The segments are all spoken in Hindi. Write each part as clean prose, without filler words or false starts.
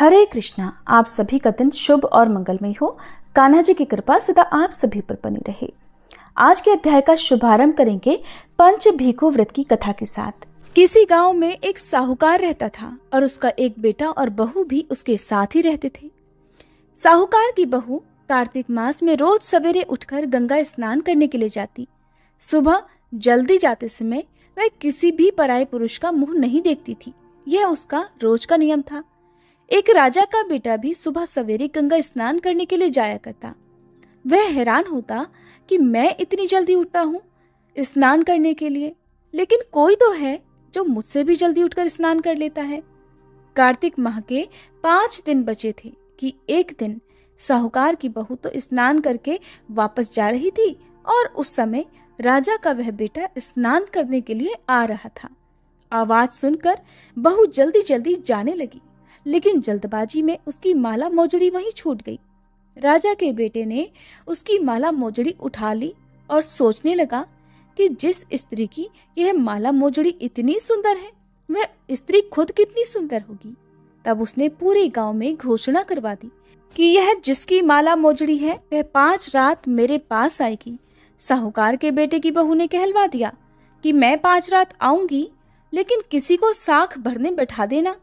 हरे कृष्णा। आप सभी का दिन शुभ और मंगलमय हो। कान्हा जी की कृपा सदा आप सभी पर बनी रहे। आज के अध्याय का शुभारंभ करेंगे पंच भिखु व्रत की कथा के साथ। किसी गांव में एक साहूकार रहता था और उसका एक बेटा और बहू भी उसके साथ ही रहते थे। साहूकार की बहू कार्तिक मास में रोज सवेरे उठकर गंगा स्नान करने के लिए जाती। सुबह जल्दी जाते समय वह किसी भी पराये पुरुष का मुंह नहीं देखती थी। यह उसका रोज का नियम था। एक राजा का बेटा भी सुबह सवेरे गंगा स्नान करने के लिए जाया करता। वह हैरान होता कि मैं इतनी जल्दी उठता हूँ स्नान करने के लिए, लेकिन कोई तो है जो मुझसे भी जल्दी उठकर स्नान कर लेता है। कार्तिक माह के 5 दिन बचे थे कि एक दिन साहूकार की बहू तो स्नान करके वापस जा रही थी और उस समय राजा का वह बेटा स्नान करने के लिए आ रहा था। आवाज सुनकर बहू जल्दी जल्दी जाने लगी, लेकिन जल्दबाजी में उसकी माला मोजड़ी वहीं छूट गई। राजा के बेटे ने उसकी माला मोजड़ी उठा ली और सोचने लगा कि जिस स्त्री की यह माला मोजड़ी इतनी सुंदर है, वह स्त्री खुद कितनी सुंदर होगी। तब उसने पूरे गांव में घोषणा करवा दी कि यह जिसकी माला मोजड़ी है वह 5 रात मेरे पास आएगी। साहूकार के बेटे की बहू ने कहलवा दिया कि मैं 5 रात आऊंगी, लेकिन किसी को साख भरने बैठा देना।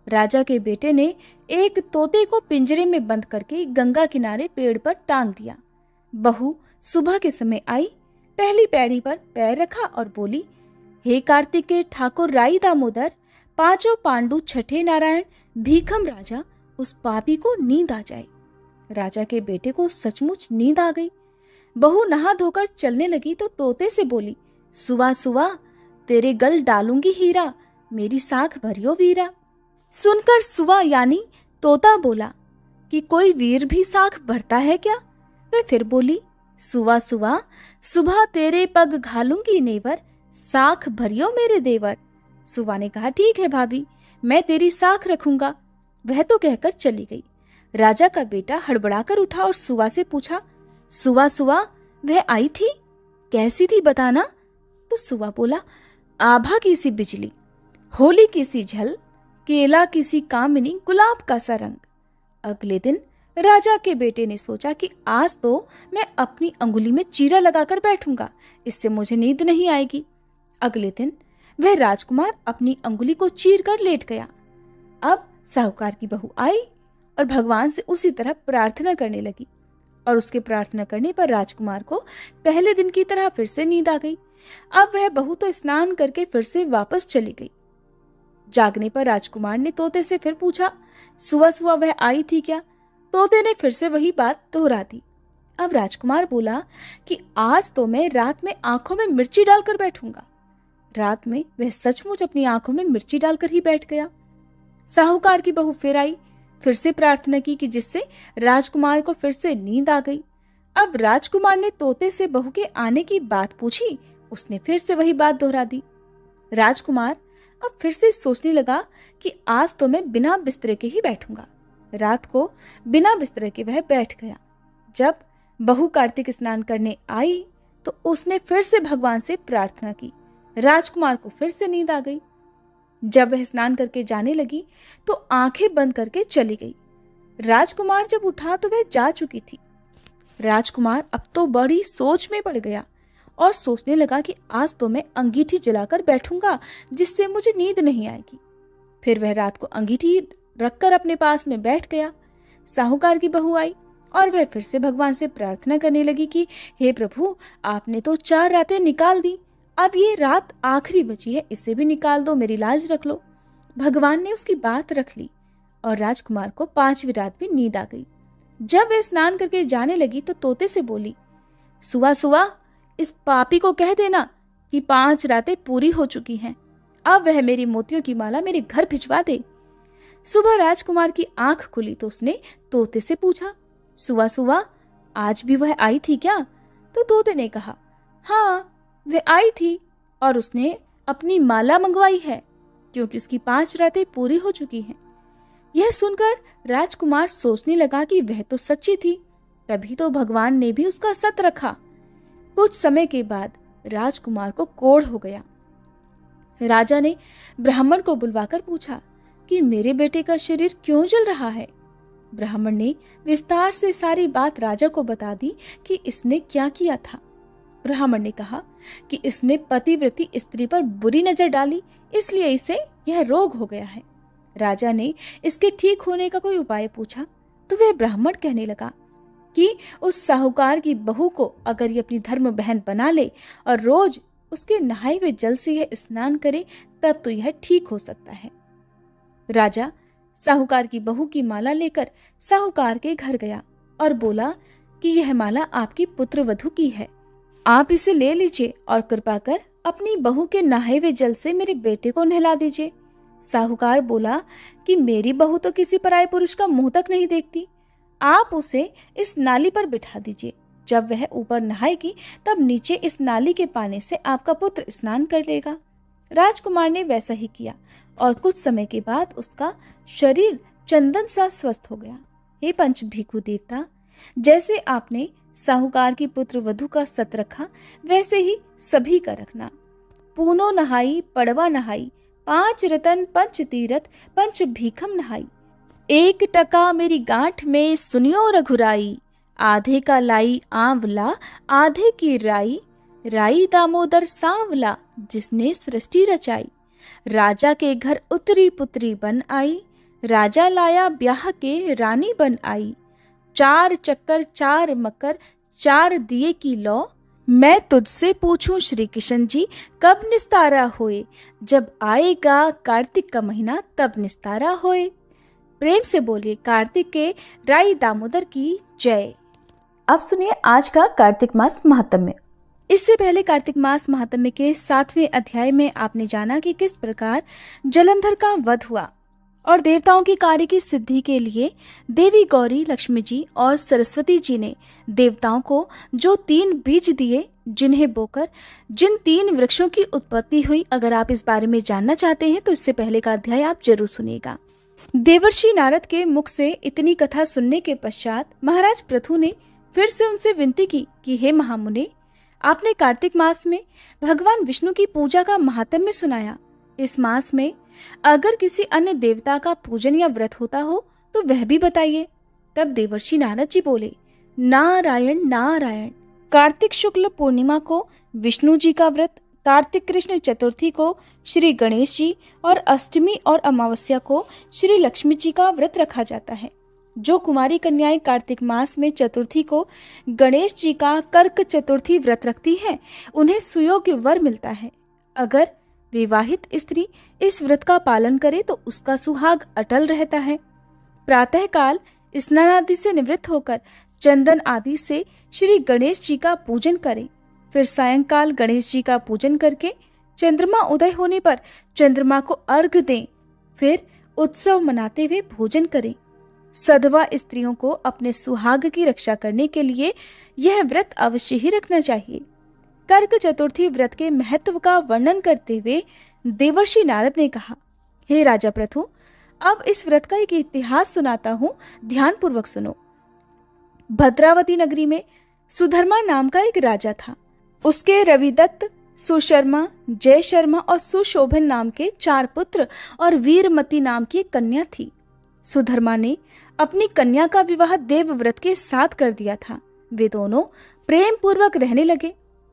राजा के बेटे ने एक तोते को पिंजरे में बंद करके गंगा किनारे पेड़ पर टांग दिया। बहू सुबह के समय आई, पहली पैड़ी पर पैर रखा और बोली, हे कार्तिक के ठाकुर राई दामोदर, 5 पांडु छठे नारायण भीखम राजा, उस पापी को नींद आ जाए। राजा के बेटे को सचमुच नींद आ गई। बहू नहा धोकर चलने लगी तो तोते से बोली, सुवा सुवा तेरे गल डालूंगी हीरा, मेरी साख भरियो वीरा। सुनकर सुवा यानी तोता बोला कि कोई वीर भी साख भरता है क्या? वह फिर बोली, सुवा सुवा सुबह तेरे पग घालूंगी नेवर, साख भरियो मेरे देवर। सुवा ने कहा, ठीक है भाभी, मैं तेरी साख रखूंगा। वह तो कहकर चली गई। राजा का बेटा हड़बड़ाकर उठा और सुवा से पूछा, सुवा सुवा वह आई थी, कैसी थी बताना? तो सुवा बोला, आभा की सी बिजली, होली की सी झल, केला किसी कामिनी, गुलाब का सा रंग। अगले दिन राजा के बेटे ने सोचा कि आज तो मैं अपनी अंगुली में चीरा लगाकर बैठूंगा, इससे मुझे नींद नहीं आएगी। अगले दिन वह राजकुमार अपनी अंगुली को चीर कर लेट गया। अब साहूकार की बहू आई और भगवान से उसी तरह प्रार्थना करने लगी और उसके प्रार्थना करने पर राजकुमार को पहले दिन की तरह फिर से नींद आ गई। अब वह बहू तो स्नान करके फिर से वापस चली गई। जागने पर राजकुमार ने तोते से फिर पूछा, सुबह सुबह वह आई थी क्या? तोते ने फिर से वही बात दोहरा दी। अब राजकुमार बोला कि आज तो मैं रात में आंखों में मिर्ची डालकर बैठूंगा। रात में वह सचमुच अपनी आंखों में मिर्ची डालकर ही बैठ गया। साहूकार की बहू फिर आई, फिर से प्रार्थना की कि जिससे राजकुमार को फिर से नींद आ गई। अब राजकुमार ने तोते से बहू के आने की बात पूछी, उसने फिर से वही बात दोहरा दी। राजकुमार अब फिर से सोचने लगा कि आज तो मैं बिना बिस्तरे के ही बैठूंगा। रात को बिना बिस्तरे के वह बैठ गया। जब बहू कार्तिक स्नान करने आई तो उसने फिर से भगवान से प्रार्थना की। राजकुमार को फिर से नींद आ गई। जब वह स्नान करके जाने लगी तो आंखें बंद करके चली गई। राजकुमार जब उठा तो वह जा चुकी थी। राजकुमार अब तो बड़ी सोच में पड़ गया और सोचने लगा कि आज तो मैं अंगीठी जलाकर बैठूंगा, जिससे मुझे नींद नहीं आएगी। फिर वह रात को अंगीठी रखकर अपने पास में बैठ गया। साहूकार की बहू आई और वह फिर से भगवान से प्रार्थना करने लगी कि हे प्रभु, आपने तो 4 रातें निकाल दी, अब ये रात आखिरी बची है, इसे भी निकाल दो, मेरी लाज रख लो। भगवान ने उसकी बात रख ली और राजकुमार को 5वीं रात भी नींद आ गई। जब वह स्नान करके जाने लगी तो तोते से बोली, सुवा सुवा इस पापी को कह देना कि 5 रातें पूरी हो चुकी हैं, अब वह मेरी मोतियों की माला मेरे घर भिजवा दे। सुबह राजकुमार की आंख खुली तो उसने तोते से पूछा, सुवा सुवा आज भी वह आई थी क्या? तो तोते ने कहा, हाँ वह आई थी और उसने अपनी माला मंगवाई है, क्योंकि उसकी 5 रातें पूरी हो चुकी हैं। यह सुनकर राजकुमार सोचने लगा कि वह तो सच्ची थी, तभी तो भगवान ने भी उसका सत रखा। कुछ समय के बाद राजकुमार को कोढ़ हो गया। राजा ने ब्राह्मण को बुलवाकर पूछा, कि मेरे बेटे का शरीर क्यों जल रहा है। ब्राह्मण ने विस्तार से सारी बात राजा को बता दी कि इसने क्या किया था। ब्राह्मण ने कहा कि इसने पतिव्रती स्त्री पर बुरी नजर डाली, इसलिए इसे यह रोग हो गया है। राजा ने इसके ठीक होने का कोई उपाय पूछा तो वह ब्राह्मण कहने लगा कि उस साहूकार की बहू को अगर ये अपनी धर्म बहन बना ले और रोज उसके नहाए हुए जल से यह स्नान करे तब तो यह ठीक हो सकता है। राजा साहूकार की बहू की माला लेकर साहूकार के घर गया और बोला कि यह माला आपकी पुत्रवधू की है, आप इसे ले लीजिए और कृपा कर अपनी बहू के नहाए हुए जल से मेरे बेटे को नहला दीजिए। साहूकार बोला कि मेरी बहू तो किसी पराये पुरुष का मुंह तक नहीं देखती, आप उसे इस नाली पर बिठा दीजिए। जब वह ऊपर नहाएगी तब नीचे इस नाली के पानी से आपका पुत्र स्नान कर लेगा। राजकुमार ने वैसा ही किया और कुछ समय के बाद उसका शरीर चंदन सा स्वस्थ हो गया। हे पंच भिखु देवता, जैसे आपने साहूकार की पुत्र वधू का सत रखा वैसे ही सभी का रखना। पूनो नहाई पड़वा नहाई, 5 रतन पंच तीरथ पंच भीखम नहाई। 1 टका मेरी गांठ में सुनियो रघुराई, आधे का लाई आंवला आधे की राई, राई दामोदर सांवला जिसने सृष्टि रचाई। राजा के घर उतरी पुत्री बन आई, राजा लाया ब्याह के रानी बन आई। 4 चक्कर 4 मकर 4 दिए की लौ, मैं तुझसे पूछूं श्री किशन जी कब निस्तारा होए, जब आएगा कार्तिक का महीना तब निस्तारा होए। प्रेम से बोलिए कार्तिक के राई दामोदर की जय। अब सुनिए आज का कार्तिक मास महात्म्य। इससे पहले कार्तिक मास महात्म्य के 7वें अध्याय में आपने जाना कि किस प्रकार जलंधर का वध हुआ और देवताओं के कार्य की सिद्धि के लिए देवी गौरी, लक्ष्मी जी और सरस्वती जी ने देवताओं को जो 3 बीज दिए जिन्हें बोकर जिन 3 वृक्षों की उत्पत्ति हुई। अगर आप इस बारे में जानना चाहते हैं तो इससे पहले का अध्याय आप जरूर सुनिएगा। देवर्षि नारद के मुख से इतनी कथा सुनने के पश्चात महाराज पृथु ने फिर से उनसे विनती की कि हे महामुने, आपने कार्तिक मास में भगवान विष्णु की पूजा का महात्म्य सुनाया। इस मास में अगर किसी अन्य देवता का पूजन या व्रत होता हो तो वह भी बताइए। तब देवर्षि नारद जी बोले, नारायण नारायण। कार्तिक शुक्ल पूर्णिमा को विष्णु जी का व्रत, कार्तिक कृष्ण चतुर्थी को श्री गणेश जी और अष्टमी और अमावस्या को श्री लक्ष्मी जी का व्रत रखा जाता है। जो कुमारी कन्याएं कार्तिक मास में चतुर्थी को गणेश जी का कर्क चतुर्थी व्रत रखती हैं, उन्हें सुयोग्य वर मिलता है। अगर विवाहित स्त्री इस व्रत का पालन करे तो उसका सुहाग अटल रहता है। प्रातः काल स्नान आदि से निवृत्त होकर चंदन आदि से श्री गणेश जी का पूजन करें। फिर सायंकाल गणेश जी का पूजन करके चंद्रमा उदय होने पर चंद्रमा को अर्घ्य दें। फिर उत्सव मनाते हुए भोजन करें। सधवा स्त्रियों को अपने सुहाग की रक्षा करने के लिए यह व्रत अवश्य ही रखना चाहिए। कर्क चतुर्थी व्रत के महत्व का वर्णन करते हुए देवर्षि नारद ने कहा, हे राजा पृथु, अब इस व्रत का एक इतिहास सुनाता हूँ, ध्यान पूर्वक सुनो। भद्रावती नगरी में सुधर्मा नाम का एक राजा था। उसके रविदत्त, सुशर्मा, जय शर्मा और सुशोभन नाम के 4 पुत्र और वीरमती नाम की एक कन्या थी। सुधर्मा ने अपनी कन्या का विवाह देवव्रत के साथ कर दिया था। वे दोनों प्रेम पूर्वक रहने लगे।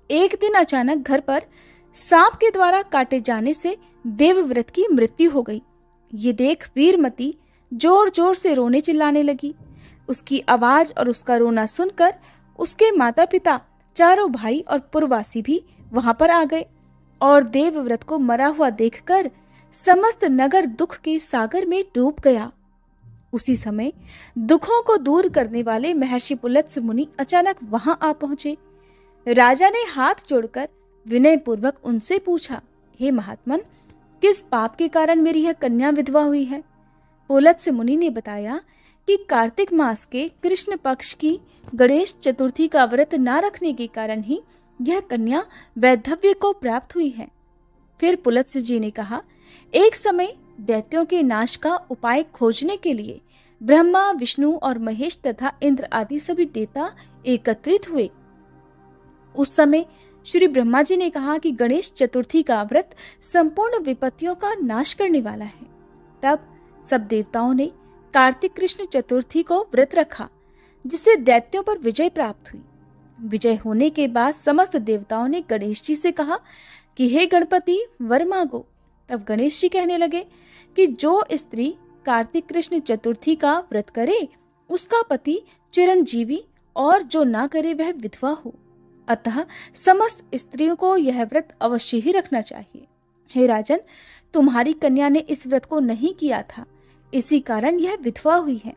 एक दिन अचानक घर पर सांप के द्वारा काटे जाने से देवव्रत की मृत्यु हो गई। ये देख वीरमती जोर जोर से रोने चिल्लाने लगी। उसकी आवाज और उसका रोना सुनकर उसके माता पिता, चारों भाई और पुरवासी भी वहां पर आ गए और देवव्रत को मरा हुआ देखकर समस्त नगर दुख के सागर में डूब गया। उसी समय दुखों को दूर करने वाले महर्षि पुलत्स्य मुनि अचानक वहां आ पहुंचे। राजा ने हाथ जोड़कर विनय पूर्वक उनसे पूछा, हे महात्मन, किस पाप के कारण मेरी यह कन्या विधवा हुई है? पुलत्स्य मुनि ने बताया कि कार्तिक मास के कृष्ण पक्ष की गणेश चतुर्थी का व्रत न रखने के कारण ही यह कन्या वैधव्य को प्राप्त हुई है। फिर पुलत्स्य जी ने कहा, एक समय दैत्यों के नाश का उपाय खोजने के लिए ब्रह्मा, विष्णु और महेश तथा इंद्र आदि सभी देवता एकत्रित हुए। उस समय श्री ब्रह्मा जी ने कहा कि गणेश चतुर्थी का व्रत संपूर्ण विपत्तियों का नाश करने वाला है। तब सब देवताओं ने कार्तिक कृष्ण चतुर्थी को व्रत रखा, जिससे दैत्यों पर विजय प्राप्त हुई। विजय होने के बाद समस्त देवताओं ने गणेश जी से कहा कि हे गणपति, वर मांगो। तब गणेश जी कहने लगे कि जो स्त्री कार्तिक कृष्ण चतुर्थी का व्रत करे उसका पति चिरंजीवी, और जो ना करे वह विधवा हो। अतः समस्त स्त्रियों को यह व्रत अवश्य ही रखना चाहिए। हे राजन, तुम्हारी कन्या ने इस व्रत को नहीं किया था, इसी कारण यह विधवा हुई है।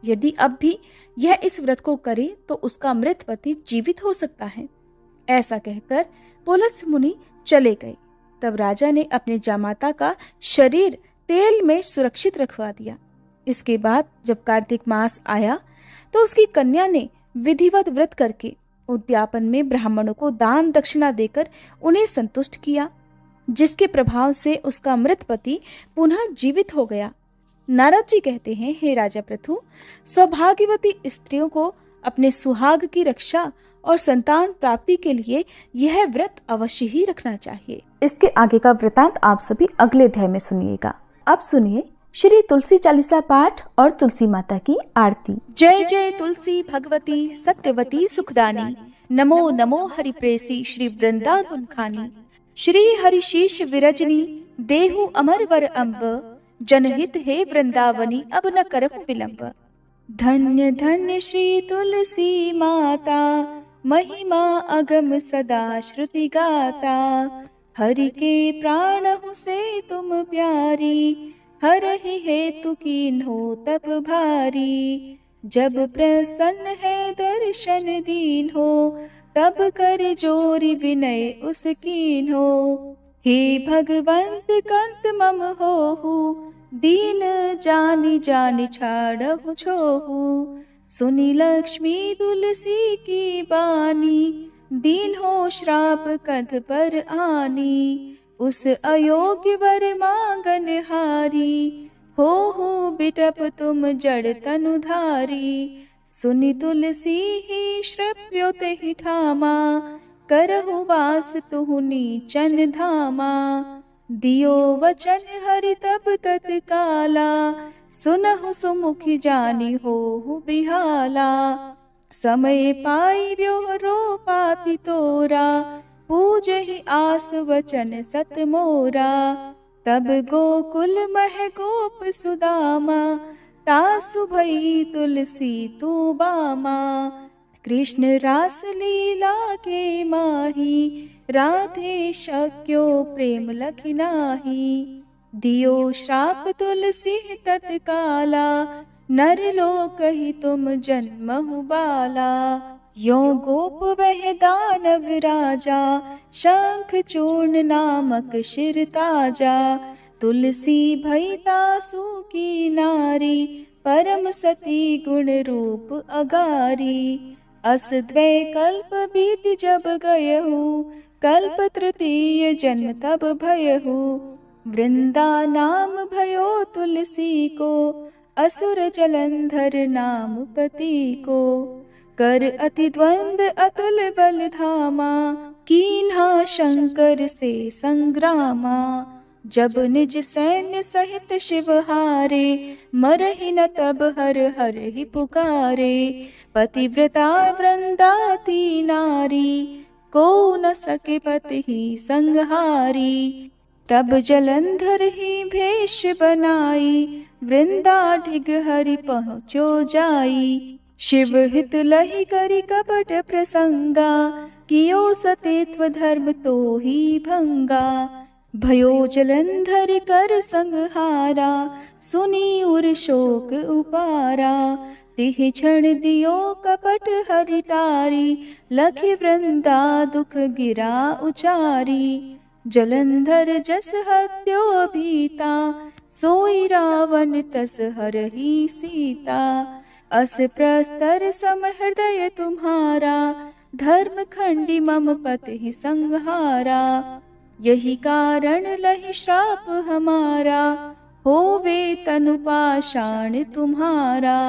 यदि अब भी यह इस व्रत को करे तो उसका मृत पति जीवित हो सकता है। ऐसा कहकर पुलत्स्य मुनि चले गए। तब राजा ने अपने जामाता का शरीर तेल में सुरक्षित रखवा दिया। इसके बाद जब कार्तिक मास आया तो उसकी कन्या ने विधिवत व्रत करके उद्यापन में ब्राह्मणों को दान दक्षिणा देकर उन्हें संतुष्ट किया, जिसके प्रभाव से उसका मृत पति पुनः जीवित हो गया। नारद जी कहते हैं, हे राजा पृथु, सौभाग्यवती स्त्रियों को अपने सुहाग की रक्षा और संतान प्राप्ति के लिए यह व्रत अवश्य ही रखना चाहिए। इसके आगे का वृतांत आप सभी अगले अध्याय में सुनिएगा। अब सुनिए श्री तुलसी चालीसा पाठ और तुलसी माता की आरती। जय जय तुलसी भगवती सत्यवती सुखदानी, नमो नमो हरिप्रेसी श्री वृंदावन खानी। श्री हरिशीष विरजनी देहु अमर वर अम्ब, जनहित हे वृंदावनी अब न करहु विलंब। धन्य धन्य श्री तुलसी माता, महिमा अगम सदा श्रुति गाता। हरि के प्राणहु से तुम प्यारी, हर ही हेतु कीन्हो तप भारी। जब प्रसन्न है दर्शन दीन हो, तब कर जोरी विनय उस कीन्हो। हे भगवंत कंत मम होहु, दीन जानि जानि छाड़हु छोहु। सुनी लक्ष्मी तुलसी की बानी, दीन हो श्राप कध पर आनी। उस अयोग्य वर मांगन हारी, हो बिटप तुम जड़ तनुधारी। सुनि तुलसी ही श्रव्योत ही ठामा, करहु वास तुहु नीचन धामा। दियो वचन हरि तब तत्काला, सुनहु सुमुखी जानी होहु बिहाला। समय पाई व्योरो पाति तोरा, पूज ही आस वचन सत मोरा। तब गोकुल मह गोप सुदामा, तासु भई तुलसी तू बामा। कृष्ण रास लीला के माही, राधे शक्यो प्रेम लखि नाही। दियो श्राप तुलसी तत्काला, नर लोक ही तुम जन्महु बाला। यो गोप वह दानव राजा, शंख चूर्ण नामक शिर ताजा। तुलसी भई तासु की नारी, परम सती गुण रूप अगारी। अस द्वै कल्प बीत जब गयहु, कल्प तृतीय जन्म तब भयहु। वृंदा नाम भयो तुलसी को, असुर जलंधर नाम पति को। कर अति द्वंद अतुल बल धामा, कीन्हा शंकर से संग्रामा। जब निज सैन्य सहित शिव हारे, मरहि न तब हर हर ही पुकारे। पतिव्रता वृंदाती नारी, को न सके पति ही संहारी। तब जलंधर ही भेष बनाई, वृंदा ढिग हरि पहुँचो जाई। शिव हित लहि करि कपट प्रसंगा, कियो सतेत्व धर्म तो ही भंगा। भयो जलंधर कर संहारा, सुनी उर शोक उपारा। तिह क्षण दियो कपट हरि टारी, लखि वृंदा दुख गिरा उचारी। जलंधर जस हत्यो भीता, सोई रावण तस हरहि सीता। अस प्रस्तर सम हृदय तुम्हारा, धर्म खंडी मम पति संहारा। यही कारण लहि श्राप हमारा, होवे तनु पाषाण तुम्हारा।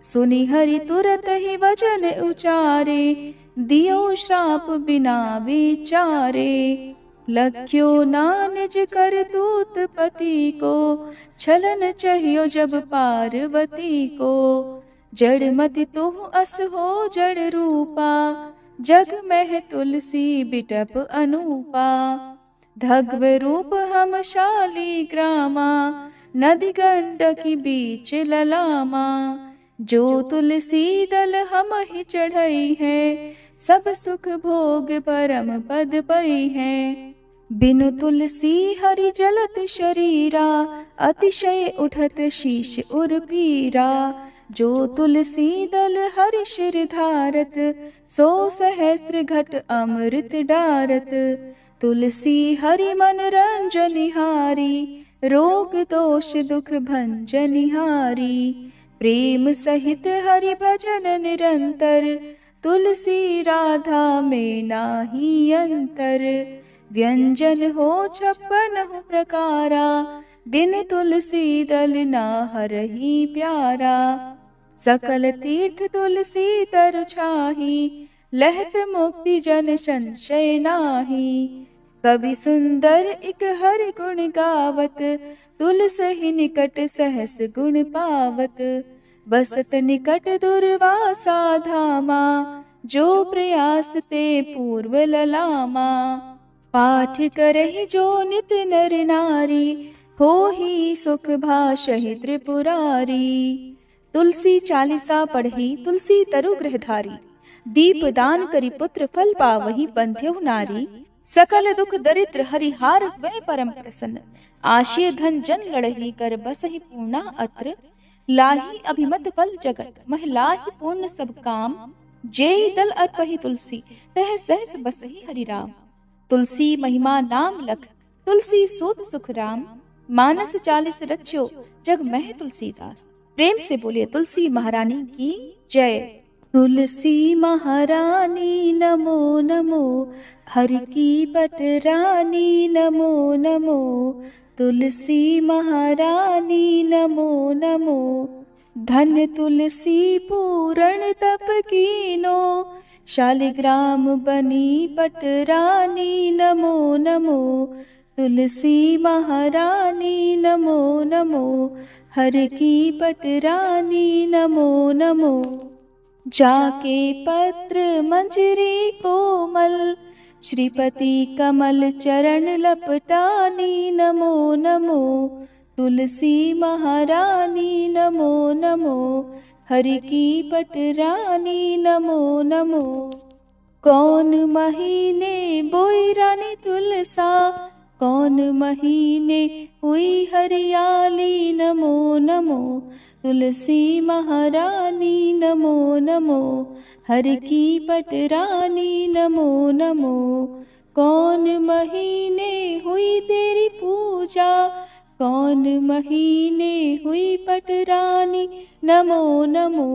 सुनि हरि तुरत ही वचन उचारे, दियो श्राप बिना विचारे। लख्यो ना निज करतूत पति को, छलन चाहियो जब पार्वती को। जड़ मति तुह अस हो जड़ रूपा, जग में तुलसी बिटप अनूपा। धग्व रूप हम शाली ग्रामा, नदी गंडकी बीच ललामा। जो तुलसी दल हम ही चढ़ई है, सब सुख भोग परम पद पई है। बिनु तुलसी हरि जलत शरीरा, अतिशय उठत शीश उर पीरा। जो तुलसी दल हरि शिर धारत, सो सहस्त्र घट अमृत डारत। तुलसी हरि मन रंजनिहारी, रोग दोष दुख भंजनिहारी। प्रेम सहित हरि भजन निरंतर, तुलसी राधा में नाही अंतर। व्यंजन हो 56 प्रकारा, बिन तुलसी दल ना हरहि प्यारा। सकल तीर्थ तुलसी तर छाही, लहत मुक्ति जन संशय नाही। कवि सुंदर इक हरि गुण गावत, तुलसी निकट सहस गुण पावत। बसत निकट दुर्वासा धामा, जो प्रयास ते पूर्व ललामा। पाठ करहि जो नित नर नारी, हो ही सुख भाषहि त्रिपुरारी। तुलसी चालीसा पढ़ी तुलसी तरु गृहधारी, दीप दान करी पुत्र फल पावहि बंध्यहु नारी। सकल दुख दरिद्र हरिहार हुए परम प्रसन्न, आशय धन जन लड़ही कर बसहि पूर्णा अत्र। लाही अभिमत फल जगत, मह लाही पूर्ण सब काम। जेहि दल अर्पहि तुलसी, तह सहस बसहि हरि राम। तुलसी महिमा नाम लख, तुलसी सूत सुख राम। मानस 40 रच्यो, जग मह तुलसीदास। प्रेम से बोलिए तुलसी महारानी की जय। तुलसी महारानी नमो नमो, हर की पटरानी नमो नमो। तुलसी महारानी नमो नमो, धन तुलसी पूरण तप कीनो। शालिग्राम बनी पटरानी नमो नमो। तुलसी महारानी नमो नमो, हर की पटरानी नमो नमो। जाके पत्र मंजरी कोमल, श्रीपति कमल चरण लपटानी नमो नमो। तुलसी महारानी नमो नमो, हरि की पटरानी नमो नमो। कौन महीने बोई रानी तुलसा, कौन महीने हुई हरियाली नमो नमो। तुलसी महारानी नमो नमो, हर की पटरानी नमो नमो। कौन महीने हुई तेरी पूजा, कौन महीने हुई पटरानी नमो नमो।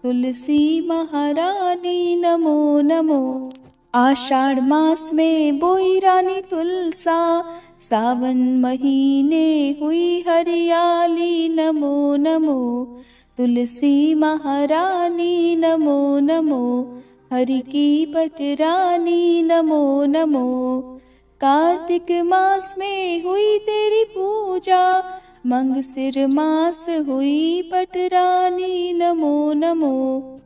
तुलसी महारानी नमो नमो। आषाढ़ मास में बोई रानी तुलसा, सावन महीने हुई हरियाली नमो नमो। तुलसी महारानी नमो नमो, हरि की पटरानी नमो नमो। कार्तिक मास में हुई तेरी पूजा, मंगसिर मास हुई पटरानी नमो नमो।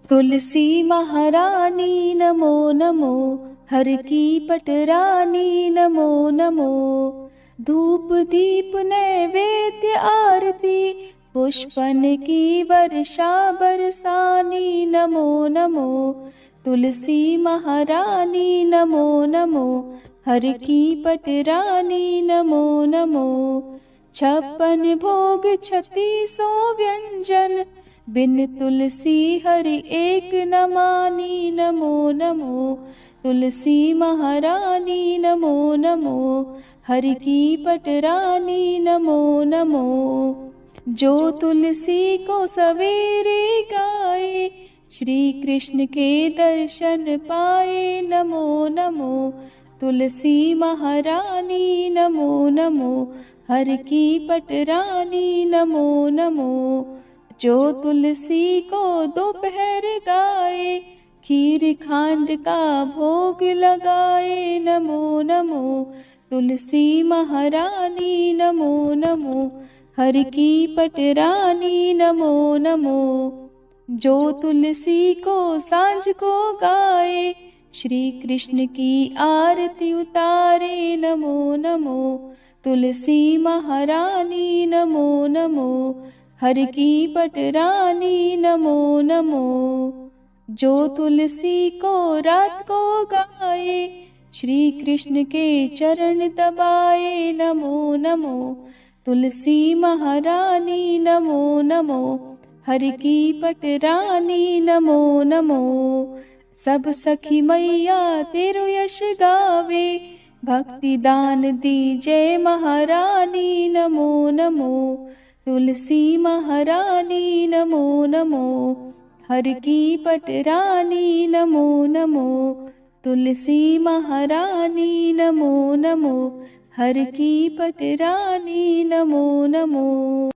तुलसी महारानी नमो नमो, हर की पटरानी नमो नमो। धूप दीप नैवेद्य आरती, पुष्पन की वर्षा बरसानी नमो नमो। तुलसी महारानी नमो नमो, हर की पटरानी नमो नमो। 56 भोग 3600 व्यंजन, बिन तुलसी हरि एक न मानी नमो नमो। तुलसी महारानी नमो नमो, हरि की पटरानी नमो नमो। जो तुलसी को सवेरे गाए, श्री कृष्ण के दर्शन पाए नमो नमो। तुलसी महारानी नमो नमो, हर की पटरानी नमो नमो। जो तुलसी को दोपहर गाए, खीर खांड का भोग लगाए नमो नमो। तुलसी महारानी नमो नमो, हर की पटरानी नमो नमो। जो तुलसी को सांझ को गाए, श्री कृष्ण की आरती उतारे नमो नमो। तुलसी महारानी नमो नमो, हर की पटरानी नमो नमो। जो तुलसी को रात को गाए, श्री कृष्ण के चरण दबाए नमो नमो। तुलसी महारानी नमो नमो, हर की पटरानी नमो नमो। सब सखी मैया तेरो यश गावे, भक्ति दान दीजय महारानी नमो नमो। तुलसी महारानी नमो नमो, हर की पटरानी नमो नमो। तुलसी महारानी नमो नमो, हर की पटरानी नमो नमो।